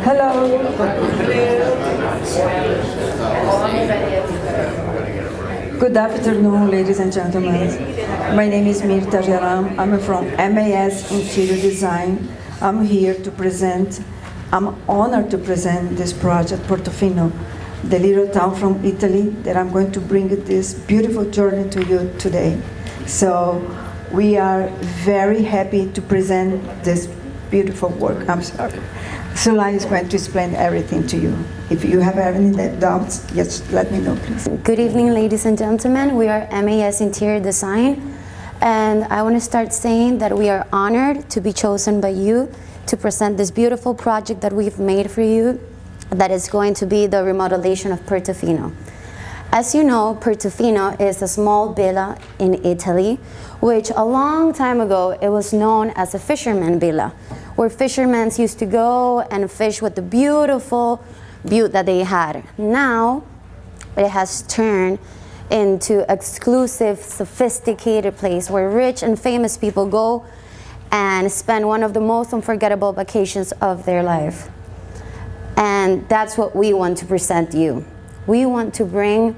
Hello. Good afternoon, ladies and gentlemen. My name is Mirta Geram. I'm from MAS Interior Design. I'm here to present, I'm honored to present this project, Portofino, the little town from Italy, that I'm going to bring this beautiful journey to you today. So we are very happy to present this beautiful work. I'm sorry. Sulay is going to explain everything to you. If you have any doubts, just let me know, please. Good evening, ladies and gentlemen. We are MAS Interior Design, and I want to start saying that we are honored to be chosen by you to present this beautiful project that we've made for you, that is going to be the remodelation of Portofino. As you know, Portofino is a small villa in Italy, which a long time ago, it was known as a fisherman villa, where fishermen used to go and fish with the beautiful view that they had. Now, it has turned into exclusive, sophisticated place where rich and famous people go and spend one of the most unforgettable vacations of their life. And that's what we want to present you. We want to bring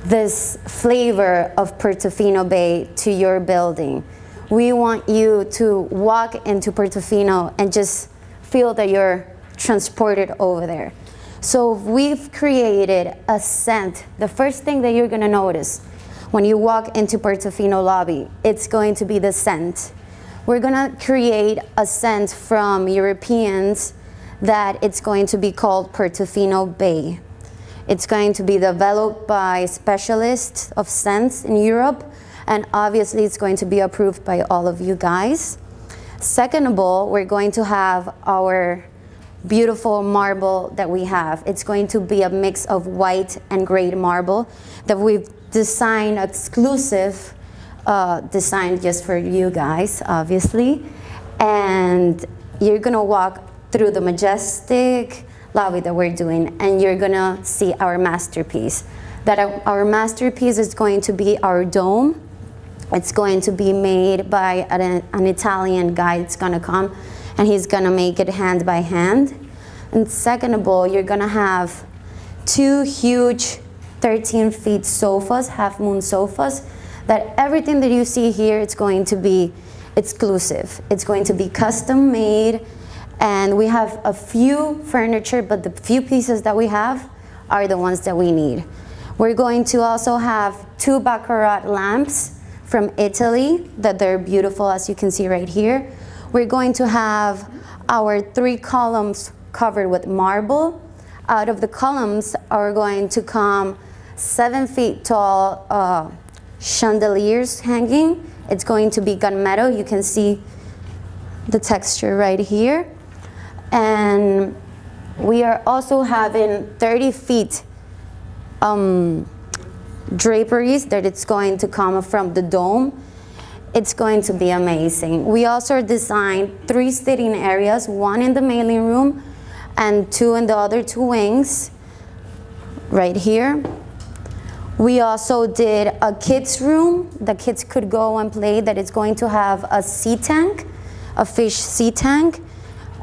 this flavor of Portofino Bay to your building. We want you to walk into Portofino and just feel that you're transported over there. So we've created a scent. The first thing that you're gonna notice when you walk into Portofino lobby, it's going to be the scent. We're gonna create a scent from Europeans that it's going to be called Portofino Bay. It's going to be developed by specialists of scents in Europe, and obviously it's going to be approved by all of you guys. Second of all, we're going to have our beautiful marble that we have. It's going to be a mix of white and gray marble that we've designed exclusive, designed just for you guys, obviously. And you're gonna walk through the majestic lobby that we're doing, and you're gonna see our masterpiece. Our masterpiece is going to be our dome. It's going to be made by an Italian guy that's gonna come, and he's gonna make it hand by hand. And second of all, you're gonna have two huge 13 feet sofas, half moon sofas, that everything that you see here, it's going to be exclusive. It's going to be custom made, and we have a few furniture, but the few pieces that we have are the ones that we need. We're going to also have two Baccarat lamps from Italy, that they're beautiful, as you can see right here. We're going to have our 3 columns covered with marble. Out of the columns are going to come 7 feet tall chandeliers hanging. It's going to be gunmetal. You can see the texture right here. And we are also having 30 feet draperies that it's going to come from the dome. It's going to be amazing. We also designed 3 sitting areas, 1 in the mailing room and 2 in the other 2 wings, right here. We also did a kids room. The kids could go and play, that it's going to have a sea tank, a fish sea tank.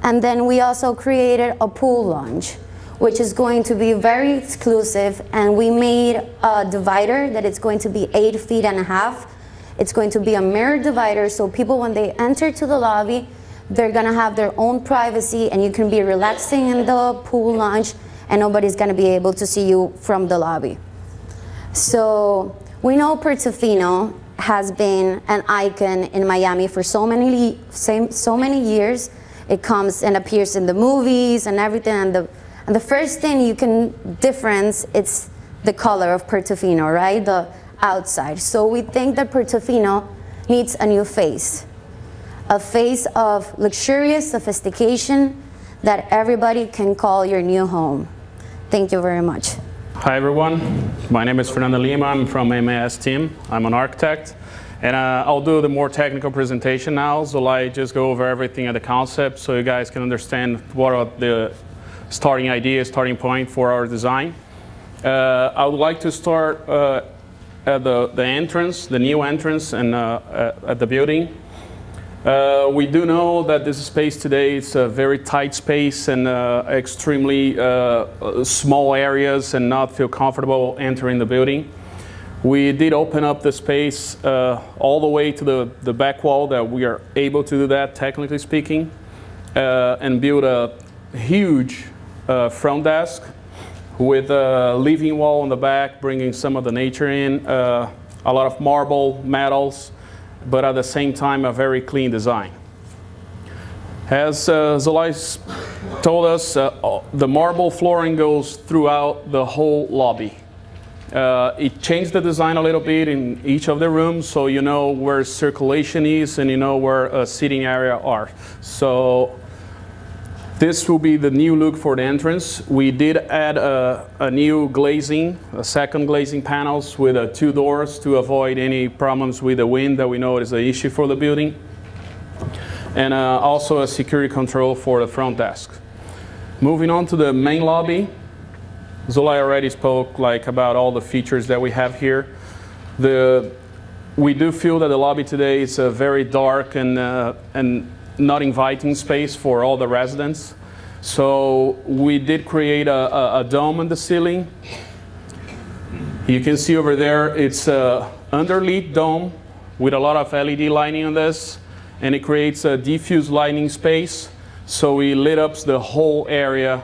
And then we also created a pool lounge, which is going to be very exclusive, and we made a divider that it's going to be 8.5 feet. It's going to be a mirror divider, so people, when they enter to the lobby, they're gonna have their own privacy, and you can be relaxing in the pool lounge, and nobody's gonna be able to see you from the lobby. So we know Portofino has been an icon in Miami for so many years. It comes and appears in the movies and everything, and the first thing you can difference, it's the color of Portofino, right? The outside. So we think that Portofino needs a new face. A face of luxurious sophistication that everybody can call your new home. Thank you very much. Hi everyone, my name is Fernando Lima. I'm from MAS team. I'm an architect. And I'll do the more technical presentation now. Zulay just go over everything at the concept so you guys can understand what are the starting ideas, starting point for our design. I would like to start at the entrance, the new entrance and at the building. We do know that this space today is a very tight space and extremely small areas and not feel comfortable entering the building. We did open up the space all the way to the back wall, that we are able to do that, technically speaking, and build a huge front desk with a living wall on the back, bringing some of the nature in, a lot of marble, metals, but at the same time a very clean design. As Zolai told us, the marble flooring goes throughout the whole lobby. It changed the design a little bit in each of the rooms, so you know where circulation is and you know where a seating area are. So this will be the new look for the entrance. We did add a new glazing, a second glazing panels with 2 doors to avoid any problems with the wind that we know is an issue for the building. And also a security control for the front desk. Moving on to the main lobby. Zolai already spoke about all the features that we have here. We do feel that the lobby today is a very dark and not inviting space for all the residents. So we did create a dome on the ceiling. You can see over there, it's a underlit dome with a lot of LED lighting on this, and it creates a diffuse lighting space. So we lit up the whole area,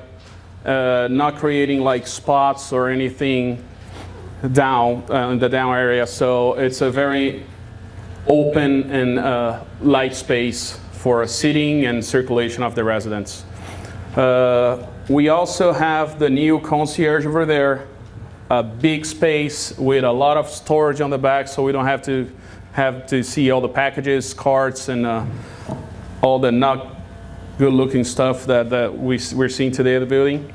not creating spots or anything down in the down area. So it's a very open and light space for sitting and circulation of the residents. We also have the new concierge over there, a big space with a lot of storage on the back, so we don't have to see all the packages, carts, and all the not good-looking stuff that we're seeing today at the building.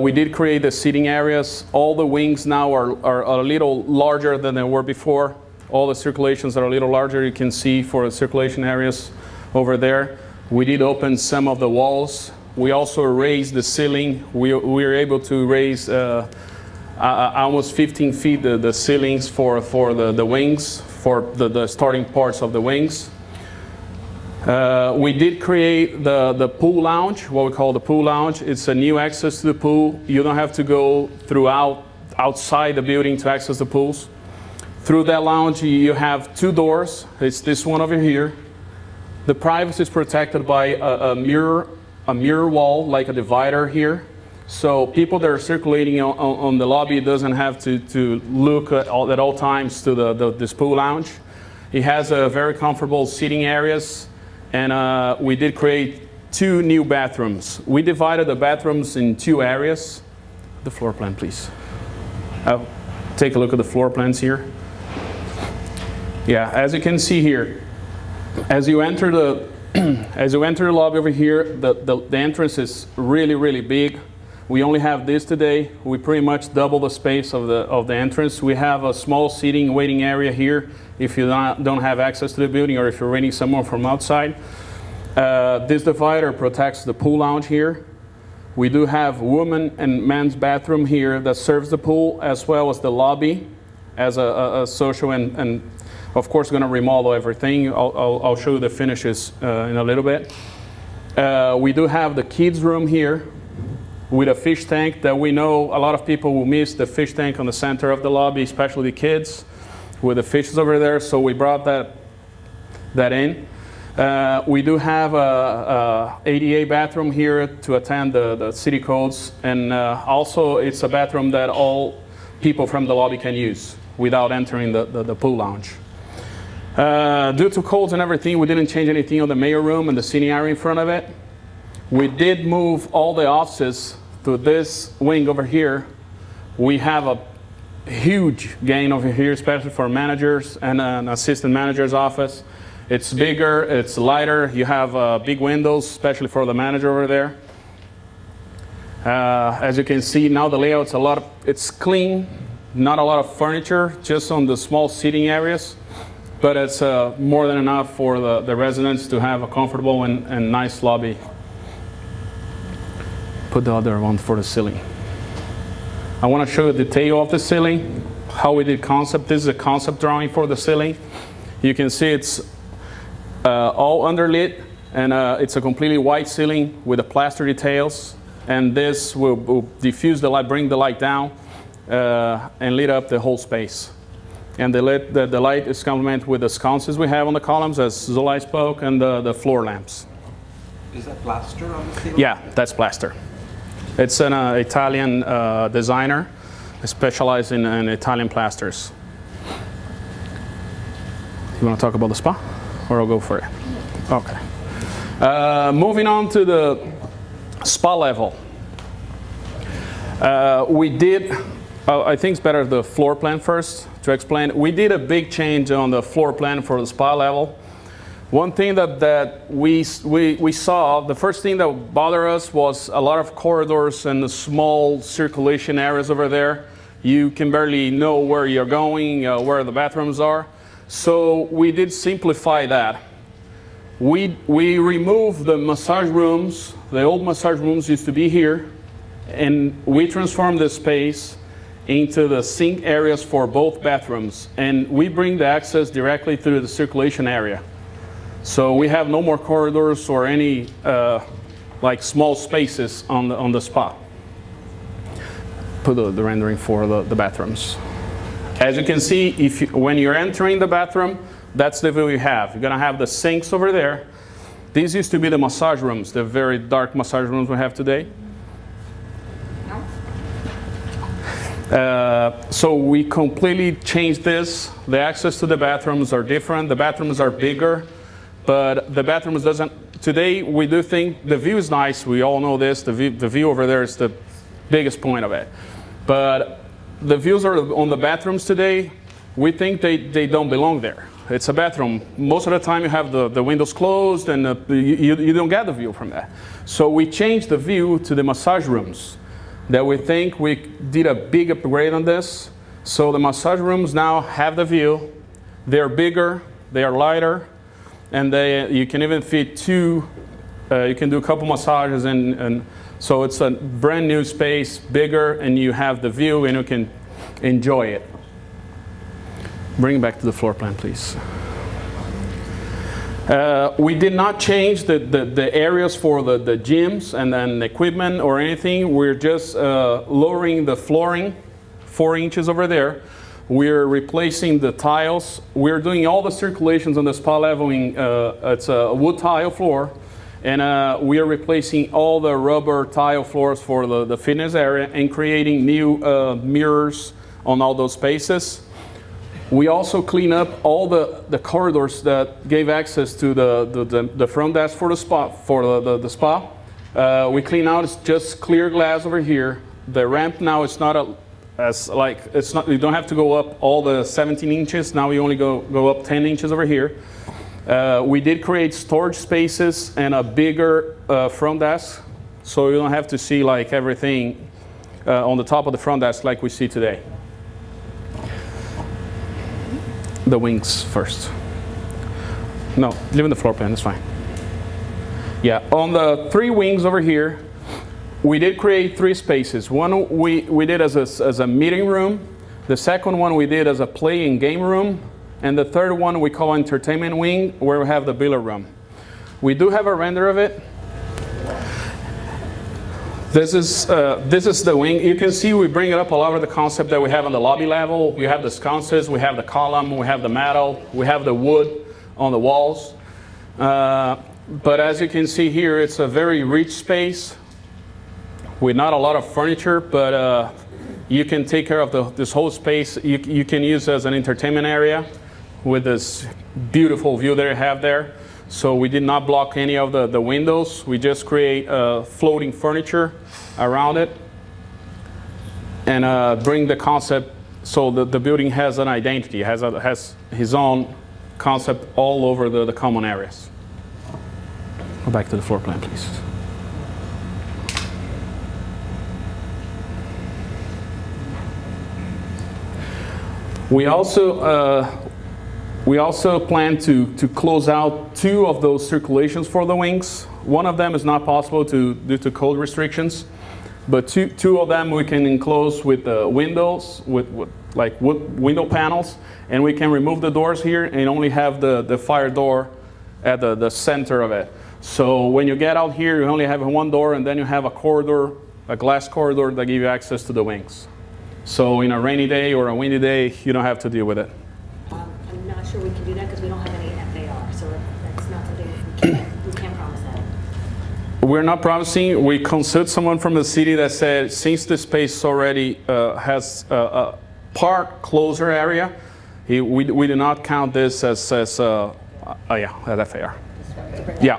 We did create the seating areas. All the wings now are a little larger than they were before. All the circulations are a little larger, you can see, for the circulation areas over there. We did open some of the walls. We also raised the ceiling. We were able to raise almost 15 feet the ceilings for the wings, for the starting parts of the wings. We did create the pool lounge, what we call the pool lounge. It's a new access to the pool. You don't have to go outside the building to access the pools. Through that lounge, you have 2 doors. It's this one over here. The privacy is protected by a mirror wall, like a divider here. So people that are circulating on the lobby doesn't have to look at all times to this pool lounge. It has a very comfortable seating areas, and we did create 2 new bathrooms. We divided the bathrooms in 2 areas. The floor plan, please. Take a look at the floor plans here. Yeah, as you can see here, as you enter the lobby over here, the entrance is really big. We only have this today. We pretty much double the space of the entrance. We have a small seating waiting area here if you don't have access to the building, or if you're renting someone from outside. This divider protects the pool lounge here. We do have women and men's bathroom here that serves the pool, as well as the lobby as a social, and of course going to remodel everything. I'll show you the finishes in a little bit. We do have the kids room here with a fish tank that we know a lot of people will miss, the fish tank on the center of the lobby, especially the kids with the fishes over there. So we brought that in. We do have a ADA bathroom here to attend the city codes, and also it's a bathroom that all people from the lobby can use without entering the pool lounge. Due to codes and everything, we didn't change anything on the mayor room and the seating area in front of it. We did move all the offices to this wing over here. We have a huge gain over here, especially for managers and an assistant manager's office. It's bigger, it's lighter. You have big windows, especially for the manager over there. As you can see now, the layout's it's clean, not a lot of furniture, just on the small seating areas. But it's more than enough for the residents to have a comfortable and nice lobby. Put the other one for the ceiling. I want to show you the detail of the ceiling, how we did concept. This is a concept drawing for the ceiling. You can see all underlit, and it's a completely white ceiling with the plaster details. And this will diffuse the light, bring the light down, and lit up the whole space. And the light is complemented with the sconces we have on the columns, as Zulay spoke, and the floor lamps. Is that plaster on the ceiling? Yeah, that's plaster. It's an Italian designer specialized in Italian plasters. You want to talk about the spa, or I'll go for it? Okay. Moving on to the spa level. We did, I think it's better the floor plan first to explain. We did a big change on the floor plan for the spa level. One thing that we saw, the first thing that bothered us was a lot of corridors and the small circulation areas over there. You can barely know where you're going, where the bathrooms are. So we did simplify that. We removed the massage rooms. The old massage rooms used to be here, and we transformed the space into the sink areas for both bathrooms. And we bring the access directly through the circulation area. So we have no more corridors or any like small spaces on the spa. Put the rendering for the bathrooms. As you can see, when you're entering the bathroom, that's the view you have. You're gonna have the sinks over there. These used to be the massage rooms, the very dark massage rooms we have today. So we completely changed this. The access to the bathrooms are different. The bathrooms are bigger, but the bathrooms doesn't. Today we do think the view is nice. We all know this. The view over there is the biggest point of it. But the views are on the bathrooms today. We think they don't belong there. It's a bathroom. Most of the time you have the windows closed, and you don't get the view from that. So we changed the view to the massage rooms. That we think we did a big upgrade on this. So the massage rooms now have the view. They're bigger, they are lighter, and you can even fit two. You can do a couple massages, and so it's a brand new space, bigger, and you have the view, and you can enjoy it. Bring it back to the floor plan, please. We did not change the areas for the gyms and then equipment or anything. We're just lowering the flooring 4 inches over there. We're replacing the tiles. We're doing all the circulations on the spa level. It's a wood tile floor. And we are replacing all the rubber tile floors for the fitness area and creating new mirrors on all those spaces. We also clean up all the corridors that gave access to the front desk for the spa. The spa. We clean out. It's just clear glass over here. The ramp now is not it's not. You don't have to go up all the 17 inches. Now we only go up 10 inches over here. We did create storage spaces and a bigger front desk, so you don't have to see like everything on the top of the front desk like we see today. The wings first. No, leaving the floor plan, that's fine. Yeah, on the 3 wings over here, we did create 3 spaces. One we did as a meeting room. The second one we did as a play and game room. And the third one we call entertainment wing, where we have the billiard room. We do have a render of it. This is the wing. You can see we bring it up a lot of the concept that we have on the lobby level. We have the sconces, we have the column, we have the metal, we have the wood on the walls. But as you can see here, it's a very rich space with not a lot of furniture, but you can take care of this whole space. You can use as an entertainment area with this beautiful view that you have there. So we did not block any of the windows. We just create floating furniture around it and bring the concept so the building has an identity, has his own concept all over the common areas. Go back to the floor plan, please. We also plan to close out 2 of those circulations for the wings. One of them is not possible due to code restrictions, but two of them we can enclose with windows, with window panels, and we can remove the doors here and only have the fire door at the center of it. So when you get out here, you only have one door, and then you have a corridor, a glass corridor that give you access to the wings. So in a rainy day or a windy day, you don't have to deal with it. I'm not sure we can do that because we don't have any FAR, so that's not something we can't promise that. We're not promising. We consult someone from the city that said since the space already has a part closer area, we do not count this as FAR. Yeah.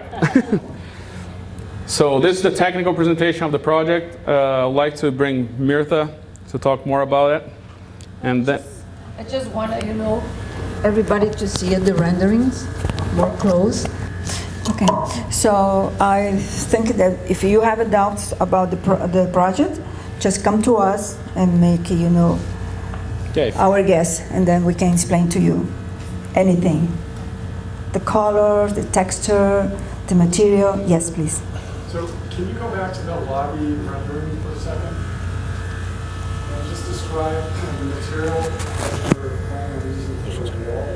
So this is the technical presentation of the project. I'd like to bring Mirtha to talk more about it. And then, I just want everybody to see the renderings more close. Okay, so I think that if you have doubts about the project, just come to us and make okay. our guess, and then we can explain to you anything. The color, the texture, the material. Yes, please. So can you go back to the lobby rendering for a second? And just describe the material that you're planning on using for the wall.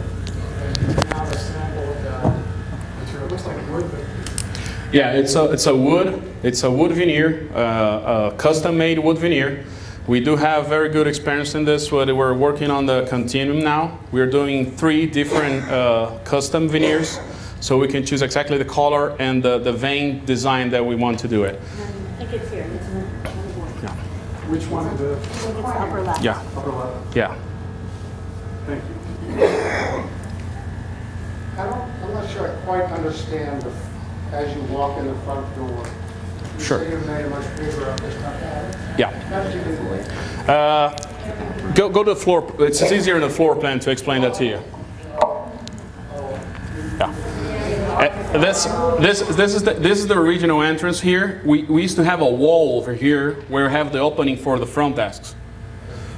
And you have a sample of that material. It looks like wood, but Yeah, it's a wood veneer, custom-made wood veneer. We do have very good experience in this. We're working on the continuum now. We're doing 3 different custom veneers, so we can choose exactly the color and the vein design that we want to do it. I think it's here. It's on the board. Yeah. which one of the I think it's the upper left. Yeah. upper left? Yeah. Thank you. I'm not sure I quite understand as you walk in the front door. You Sure. say you made it much bigger up this time. Yeah. How did you do it? Go to the floor. It's easier in the floor plan to explain that to you. Yeah. This is the original entrance here. We used to have a wall over here where we have the opening for the front desks.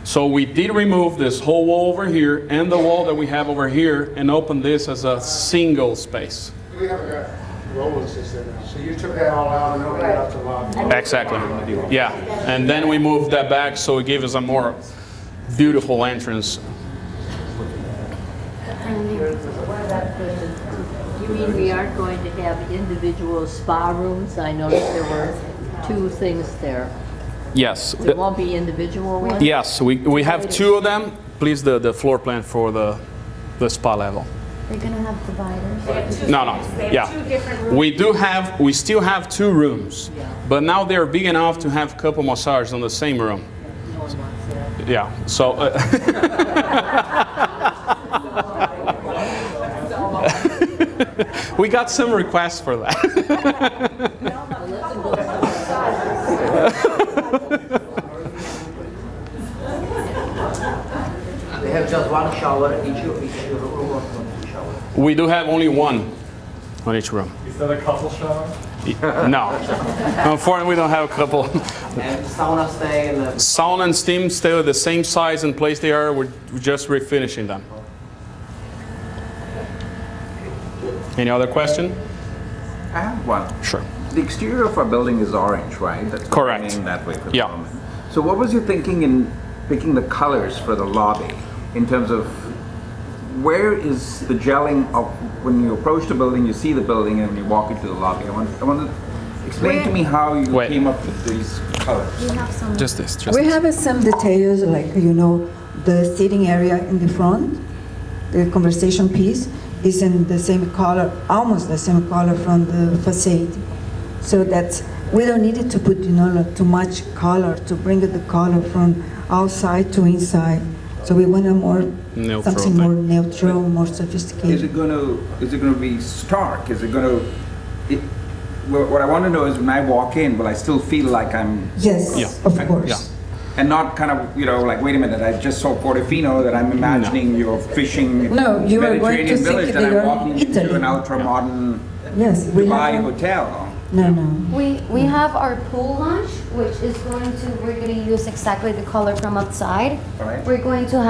So we did remove this whole wall over here and the wall that we have over here and open this as a single space. We haven't got rollers in there. So you took that all out and opened it up to lobby. Exactly. Yeah. And then we moved that back so it gave us a more beautiful entrance. You mean we aren't going to have individual spa rooms? I noticed there were 2 things there. Yes. There won't be individual ones? Yes, we have 2 of them. Please, the floor plan for the spa level. We're gonna have dividers. No, yeah. We still have 2 rooms, but now they're big enough to have couple massages on the same room. No one wants that. Yeah, so. We got some requests for that. They have just one shower each room or one shower. We do have only 1 on each room. Is that a couple shower? No, unfortunately, we don't have a couple. And sauna stay in the... Sauna and steam stay the same size and place they are. We're just refinishing them. Any other question? I have one. Sure. The exterior of our building is orange, right? That's Correct. named that way for the Yeah. moment. So what was your thinking in picking the colors for the lobby in terms of where is the gelling of when you approach the building, you see the building, and you walk into the lobby? I want to explain to me how you Wait. came up with these colors. We have some. Just this. We have some details like, the seating area in the front, the conversation piece is in the same color, almost the same color from the facade. So that we don't need it to put, too much color to bring the color from outside to inside. So we want a more, Neutral something thing. more neutral, more Is sophisticated. it going to be stark? Is it going to? What I want to know is when I walk in, will I still feel like I'm Yes, Yeah. of course. Yeah. and not kind of like wait a minute, I just saw Portofino that I'm imagining you're fishing No, you are going to Mediterranean think village that and you're I'm walking in into Italy. an ultra modern Yes, we Dubai have. hotel. No. We have our pool lunch, which is we're going to use exactly the color from outside. Alright. We are going to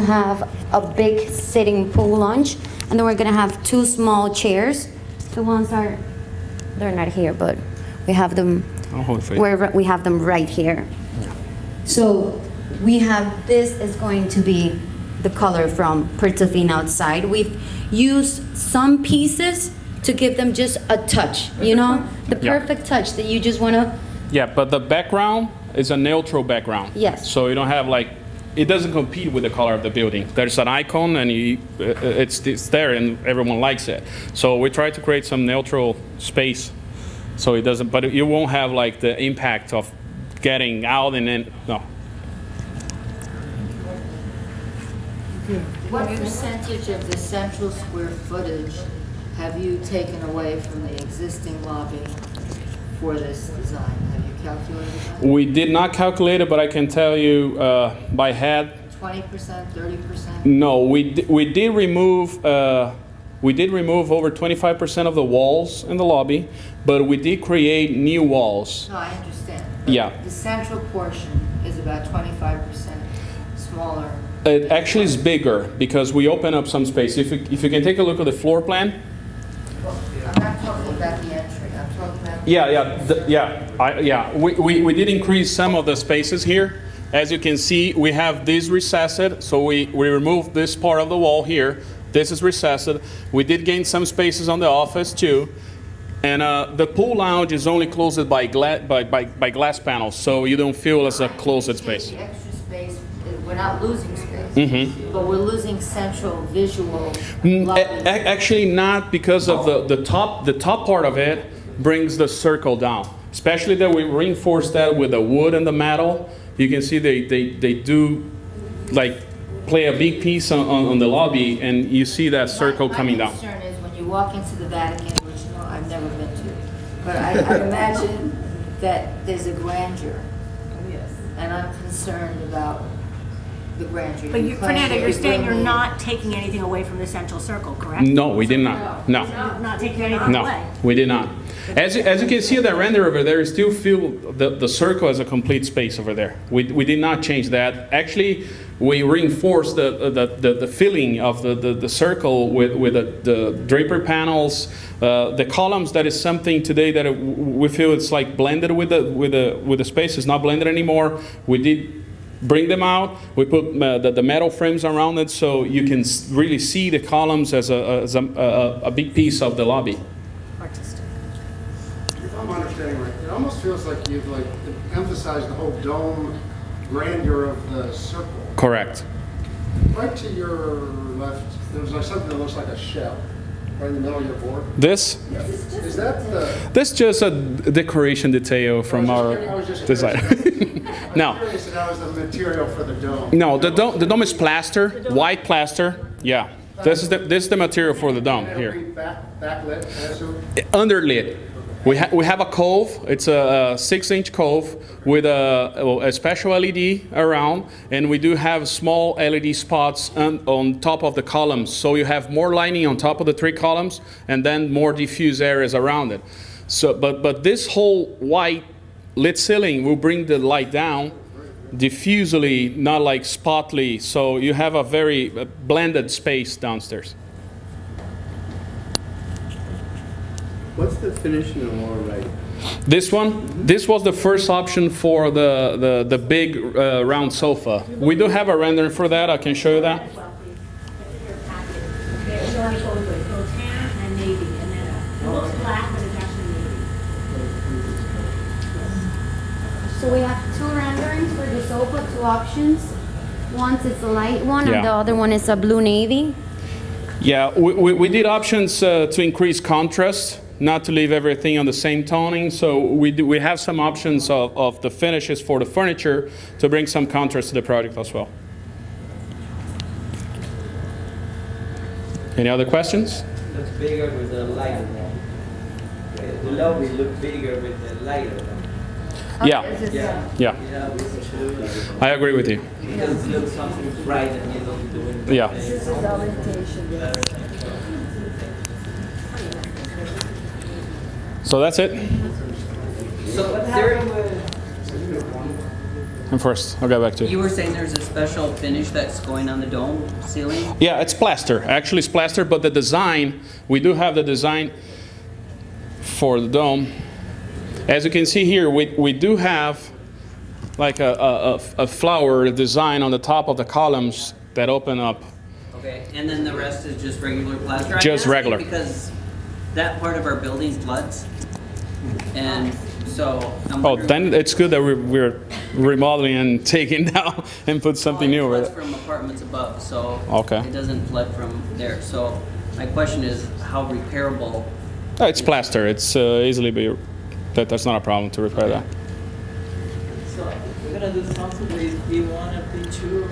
have a big sitting pool lunch, and then we're going to have 2 small chairs. The ones they're not here, but we have them. I'll hold it for you. We have them right here. So this is going to be the color from Portofino outside. We've used some pieces to give them just a touch, you know, the Yeah. perfect touch that you just want to. Yeah, but the background is a neutral background. Yes. So you don't have like, it doesn't compete with the color of the building. There's an icon and it's there and everyone likes it. So we try to create some neutral space so it doesn't, but you won't have like the impact of getting out and then, no. What percentage of the central square footage have you taken away from the existing lobby for this design? Have you calculated that? We did not calculate it, but I can tell you by head, 20%, 30%? no, we did remove over 25% of the walls in the lobby, but we did create new walls. No, I understand. But Yeah. the central portion is about 25% smaller. It actually is bigger because we open up some space. If you can take a look at the floor plan. I'm not talking about the entry, I'm talking about. Yeah. We did increase some of the spaces here. As you can see, we have this recessed, so we removed this part of the wall here. This is recessed. We did gain some spaces on the office too. And the pool lounge is only closed by glass panels, so you don't feel as a closed space. The extra space, we're not losing space, Mm-hmm. but we're losing central visual lobby. Actually not, because of the top part of it brings the circle down. Especially that we reinforce that with the wood and the metal. You can see they do like play a big piece on the lobby, and you see that circle coming down. My concern is when you walk into the Vatican, which I've never been to, but I imagine that there's a grandeur. And I'm concerned about the grandeur. But You claim Fernando, that you're saying you're bringing- not taking anything away from the central circle, correct? No, we did not. No. You're not taking anything No, away. we did not. As you can see that render over there, you still feel the circle as a complete space over there. We did not change that. Actually, we reinforced the feeling of the circle with the draper panels, the columns. That is something today that we feel it's like blended with the space. It's not blended anymore. We did bring them out. We put the metal frames around it, so you can really see the columns as a big piece of the lobby. Artistic. If I'm understanding right, it almost feels like you've like emphasized the whole dome grandeur of the circle. Correct. Right to your left, there's like something that looks like a shell, right in the middle of your board. This Is that the? this just a decoration detail from our design. I'm No. curious if that was the material for the dome. No, the dome is plaster, white plaster. Yeah, this is the material for the dome It'll here. be backlit, I assume. Underlit. We have a cove. It's a 6-inch cove with a special LED around, and we do have small LED spots on top of the columns. So you have more lighting on top of the 3 columns, and then more diffuse areas around it. So, but this whole white lit ceiling will bring the light down diffusely, not like spotly. So you have a very blended space downstairs. What's the finish in the lower right? This one, this was the first option for the big round sofa. We do have a rendering for that. I can show you that. There's only both tan and navy, and then it looks black, but it's actually navy. So we have 2 renderings for the sofa, 2 options. One is a light one, Yeah. and the other one is a blue navy. Yeah, we did options to increase contrast, not to leave everything on the same toning. So we have some options of the finishes for the furniture to bring some contrast to the project as well. Any other questions? Looks bigger with the lighter one. The lobby look bigger with the lighter one. Yeah, Yeah. yeah, Yeah, we should. I agree with you. Because it looks something bright and you don't do it. Yeah. So that's it. So there, And first, I'll get back to you. You were saying there's a special finish that's going on the dome ceiling? Yeah, it's plaster. Actually, it's plaster, but the design, we do have the design for the dome. As you can see here, we do have like a flower design on the top of the columns that open up. Okay, and then the rest is just regular plaster? I'm Just asking regular. Because that part of our building floods, and so I'm Oh, wondering. then it's good that we're remodeling and taking down and put something new Well, over it it. floods from apartments above, so. Okay. It doesn't flood from there, so my question is how repairable? Oh, it's plaster. It's easily be. That's not a problem to repair that. So we're gonna do something with B1 and B2.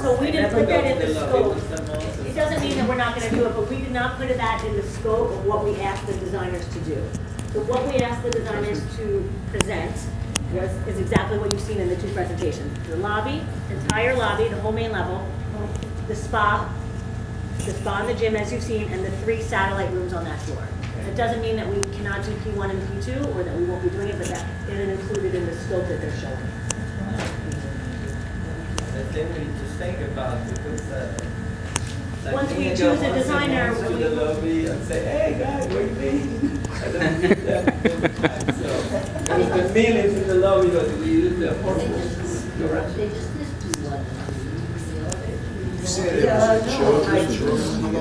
So we didn't put that in the scope. scope. It doesn't mean that we're not gonna do it, but we did not put that in the scope of what we asked the designers to do. So what we asked the designers to present is exactly what you've seen in the two presentations. The lobby, entire lobby, the whole main level, the spa and the gym as you've seen, and the 3 satellite rooms on that floor. It doesn't mean that we cannot do P1 and P2, or that we won't be doing it, but that isn't included in the scope that they're showing. I think we need to think about because like Once we being choose a once designer, to we- the lobby and say, hey guys, what do you mean? I don't need that all the time. So if the meal is in the lobby, but we use the apartment. You're right.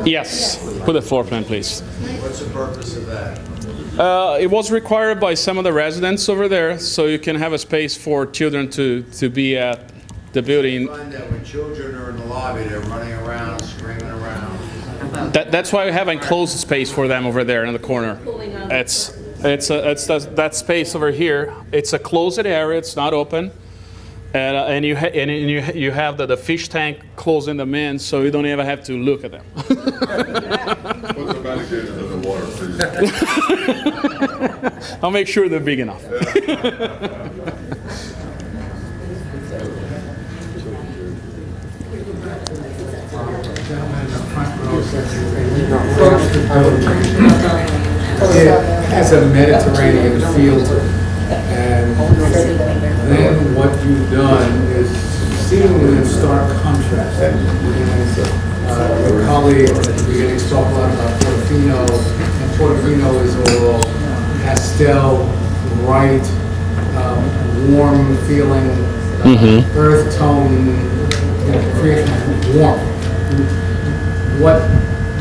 Yes. Put the floor plan, please. What's the purpose of that? It was required by some of the residents over there, so you can have a space for children to be at the building. I find that when children are in the lobby, they're running around, screaming around. That's why we have enclosed space for them over there in the corner. It's that space over here. It's a closed area. It's not open, and you have the fish tank closing them in, so you don't even have to look at them. Put the barricades in the water, please. I'll make sure they're big enough. Gentleman in the front row says approach the building. It has a Mediterranean feel to it. And then what you've done is seemingly in stark contrast. And, your colleague at the beginning talked a lot about Portofino, and Portofino is all pastel, bright, warm feeling, earth tone, create warmth. What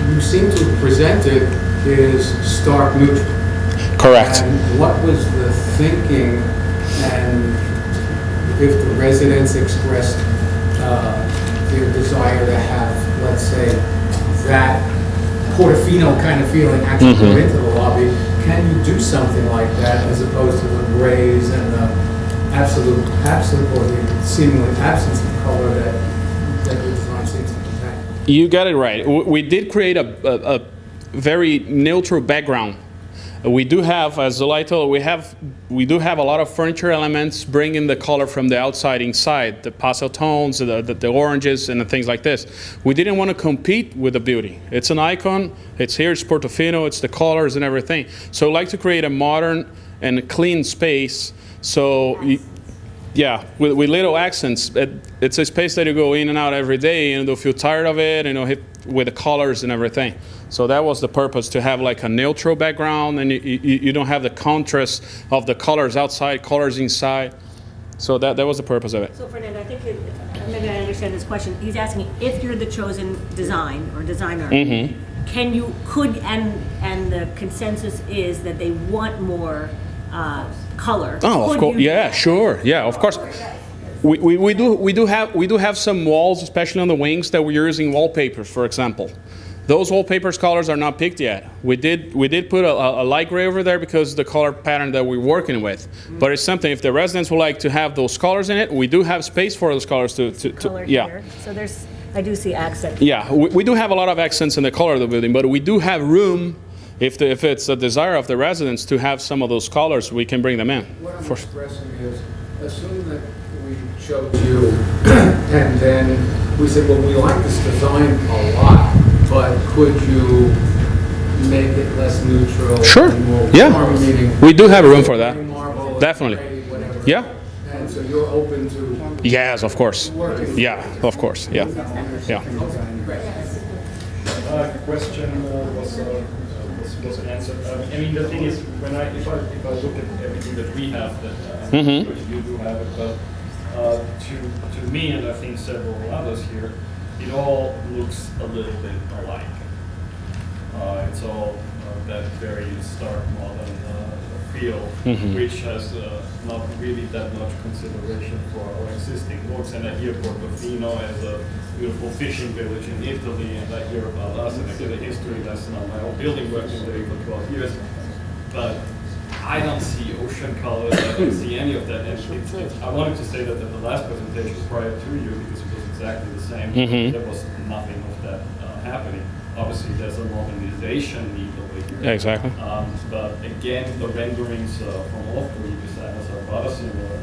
you seem to have presented is stark neutral. Correct. And what was the thinking, and if the residents expressed their desire to have, let's say, that Portofino kind of feeling actually go into the lobby, can you do something like that as opposed to the grays and the absolute or the seemingly absence of color that your design seems to contain? You got it right. We did create a very neutral background. We do have, as Zulay told, we do have a lot of furniture elements bringing the color from the outside inside, the pastel tones, the oranges, and the things like this. We didn't want to compete with the beauty. It's an icon. It's here. It's Portofino. It's the colors and everything. So we like to create a modern and clean space. So. Yeah, with little accents. It's a space that you go in and out every day, and you'll feel tired of it, with the colors and everything. So that was the purpose, to have like a neutral background, and you don't have the contrast of the colors outside, colors inside. So that was the purpose of it. So Fernando, I think maybe I understand this question. He's asking if you're the chosen design or designer, can you, and the consensus is that they want more color. Oh, of course. Yeah, sure. Yeah, of course. We do have some walls, especially on the wings, that we're using wallpapers, for example. Those wallpapers colors are not picked yet. We did put a light gray over there because the color pattern that we're working with. But it's something, if the residents would like to have those colors in it, we do have space for those colors to yeah. Here. So I do see accent. Yeah, we do have a lot of accents in the color of the building, but we do have room. If it's a desire of the residents to have some of those colors, we can bring them in. What I'm expressing is, assume that we chose you, and then we said, well, we like this design a lot, but could you make it less neutral? Sure. And more Yeah. warm, meaning We do have room for that. marble, Definitely. gray, whatever. Yeah. And so you're open to Yes, of course. working. Yeah, of course. Yeah. Yeah. Question was answered. I mean, the thing is, if I look at everything that we have, that you do have it, but to me, and I think several others here, it all looks a little bit alike. It's all that very stark modern feel, which has not really that much consideration for our existing works. And I hear Portofino as a beautiful fishing village in Italy, and I hear about us, and I get a history lesson on my own building, working there for 12 years. But I don't see ocean colors, I don't see any of that. And I wanted to say that in the last presentation prior to you, because it was exactly the same, there was nothing of that happening. Obviously, there's a modernization need over here. Yeah, exactly. But again, the renderings from all three designers are rather similar.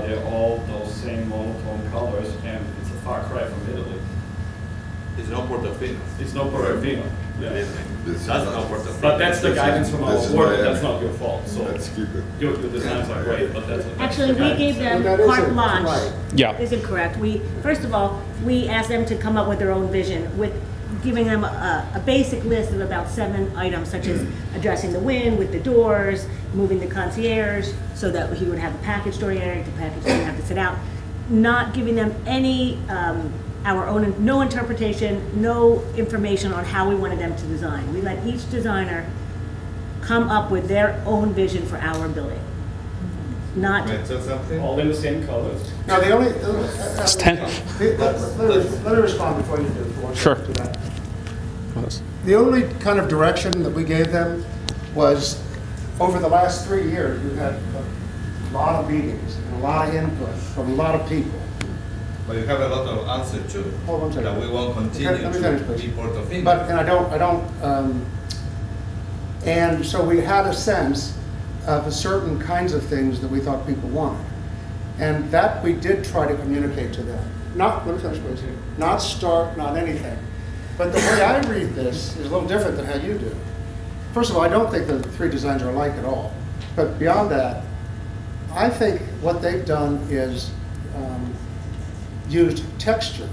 They're all those same monotone colors, and it's a far cry from Italy. It's no Portofino. It's no Portofino. Yeah. That's no Portofino. But that's the guidance from our This is work. Miami. That's not your fault. So Let's keep it. your designs are great, but that's Actually, the we guidance. gave them That carte isn't blanche. right. Yeah. Isn't correct. First of all, we asked them to come up with their own vision, with giving them a basic list of about 7 items, such as addressing the wind with the doors, moving the concierge so that he would have a package storage area, the package didn't have to sit out, not giving them any our own, no interpretation, no information on how we wanted them to design. We let each designer come up with their own vision for our building. Not, All in the same colors. Now, the only, let me respond before you do. Sure. To that. The only kind of direction that we gave them was, over the last 3 years, we've had a lot of meetings, and a lot of input from a lot of people. But you have a lot of answers too. Hold on a second. That we won't continue Let me finish, to please. be Portofino. But, and I don't, and so we had a sense of certain kinds of things that we thought people wanted. And that we did try to communicate to them. Not, let me finish, please. Not start, not anything. But the way I read this is a little different than how you do. First of all, I don't think the 3 designs are alike at all. But beyond that, I think what they've done is used texture,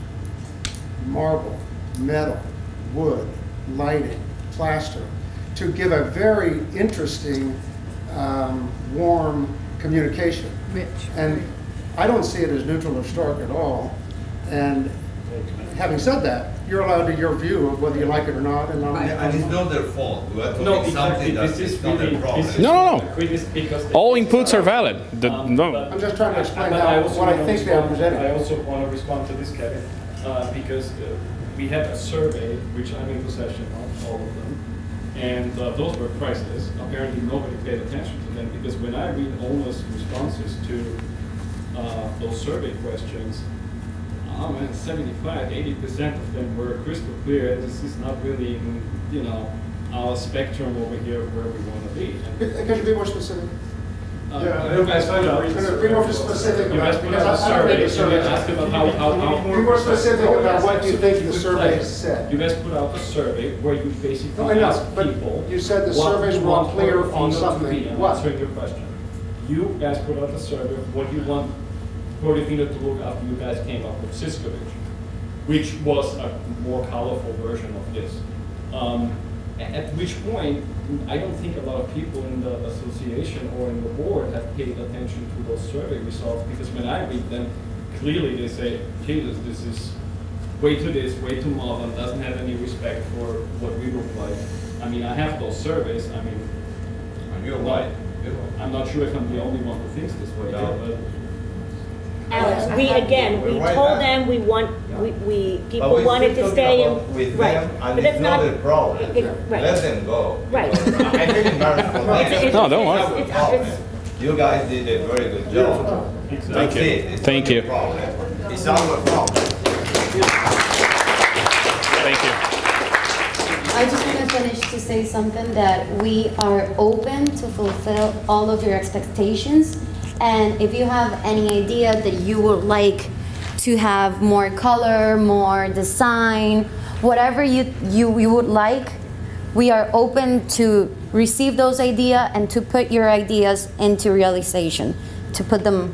marble, metal, wood, lighting, plaster, to give a very interesting, warm communication. Rich. And I don't see it as neutral or stark at all. And having said that, you're allowed to your view of whether you like it or not. And And it's not their fault. We are No, talking something exactly. that This is is not really, their problem. this is No. because All inputs are valid. No. I'm just trying to explain But how, also what I wanna think they are respond- presenting. I also want to respond to this, Kevin, because we had a survey, which I'm in possession of, all of them, and those were priceless. Apparently, nobody paid attention to them, because when I read owners' responses to those survey questions, oh man, 75–80% of them were crystal clear. This is not really, our spectrum over here where we want to be. And, Can you be more specific? you guys put out, Be more specific you guys about, put because out a I don't think survey, the and you survey. asked about how. Be more specific about what you think the survey said. You guys put out a survey where you basically No, I know, ask but people. you said the what surveys you were want unclear Portofino on to something. be. I'm What? answering your question. You guys put out a survey of what you want Portofino to look after you guys came up with Siskovich, which was a more colorful version of this. At which point, I don't think a lot of people in the association or in the board have paid attention to those survey results, because when I read them, clearly they say, Jesus, this is way too modern, doesn't have any respect for what we look like. I mean, I have those surveys, I mean. You're right. You're right. I'm not sure if I'm the only one who thinks this way, No. but. Alex, we We're right told now. them we But people we wanted still to stay talking in. about with Right. them, But and it's it's not their problem. Right. Let them go. Right. Because I feel embarrassed for them. No, don't worry. It's not a problem. You guys did a very good job. That's it. It's Thank not you. your problem. It's our problem. Thank you. I just want to finish to say something, that we are open to fulfill all of your expectations. And if you have any idea that you would like to have more color, more design, whatever you would like, we are open to receive those ideas and to put your ideas into realization, to put them,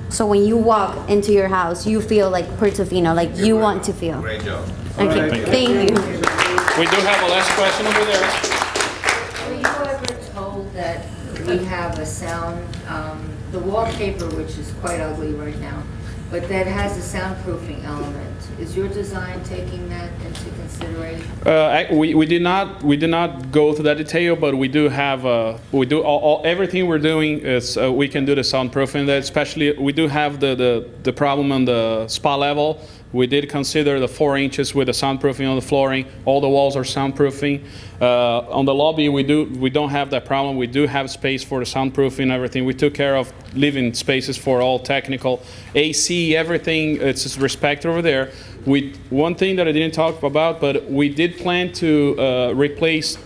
so when you walk into your house, you feel like Portofino, like you want to feel. Great job. Okay, thank you. We do have a last question over there. Were you ever told that we have a sound, the wallpaper, which is quite ugly right now, but that has a soundproofing element. Is your design taking that into consideration? We did not go to that detail, but we do have everything we're doing is we can do the soundproofing. That especially we do have the problem on the spa level. We did consider the 4 inches with the soundproofing on the flooring. All the walls are soundproofing. On the lobby, we don't have that problem. We do have space for the soundproofing and everything. We took care of living spaces for all technical, AC, everything. It's respected over there. One thing that I didn't talk about, but we did plan to replace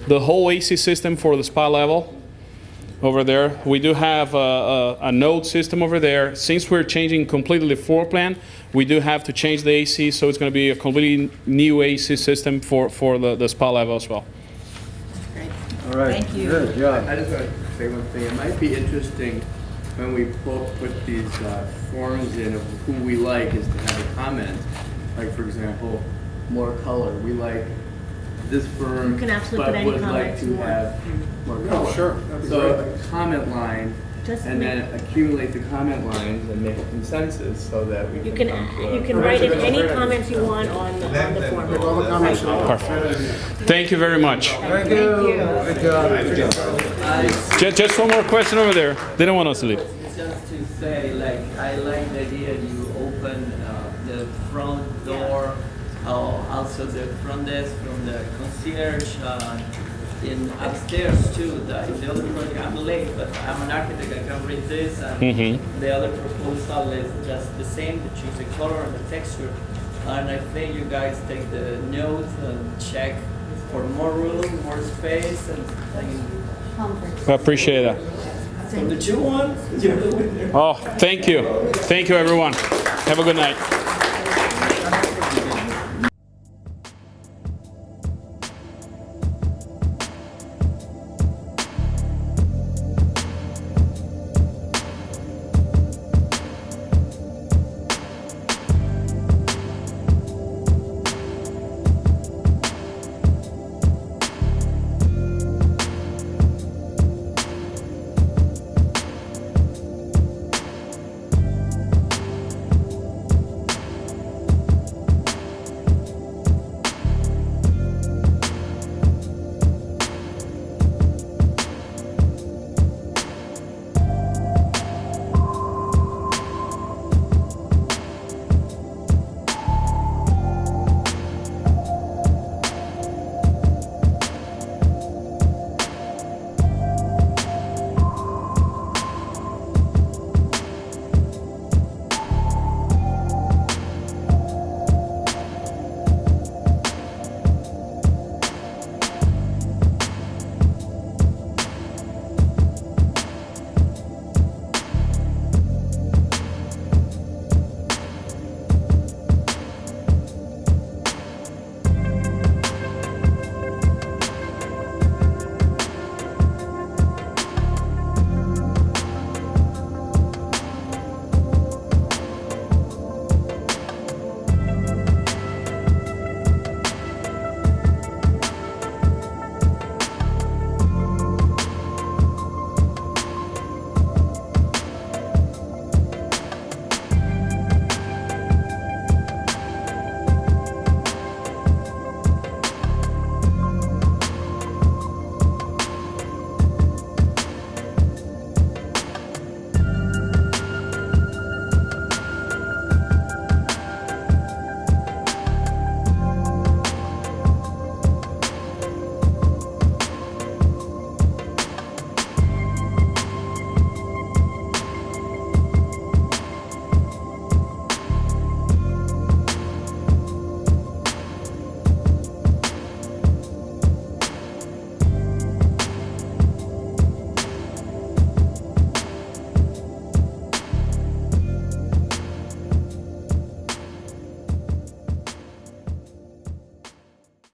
the whole AC system for the spa level. Over there, we do have a node system over there. Since we're changing completely the floor plan, we do have to change the AC, so it's going to be a completely new AC system for the spa level as well. All right. Thank you. Good job. I just want to say one thing. It might be interesting when we put these forms in of who we like is to have a comment. Like, for example, more color. We like this firm, You can absolutely but put any would like comments to you want. have more color. Sure, that'd be So great. a comment line, Just and make- then accumulate the comment lines and make a consensus so that we You can can, come to you a... can write in any comments you want on the form. Make all the comments you want. Perfect. Thank you very much. Thank you. Good job. Just one more question over there. They don't want us to leave. Just to say, like, I like the idea you open the front door, also the front desk from the concierge, in upstairs too. The other project, I'm late, but I'm an architect, I can read this, and the other proposal is just the same, to choose the color and the texture. And I think you guys take the notes and check for more room, more space, and I appreciate that. from the 2-1, you're the winner. Oh, thank you. Thank you, everyone. Have a good night.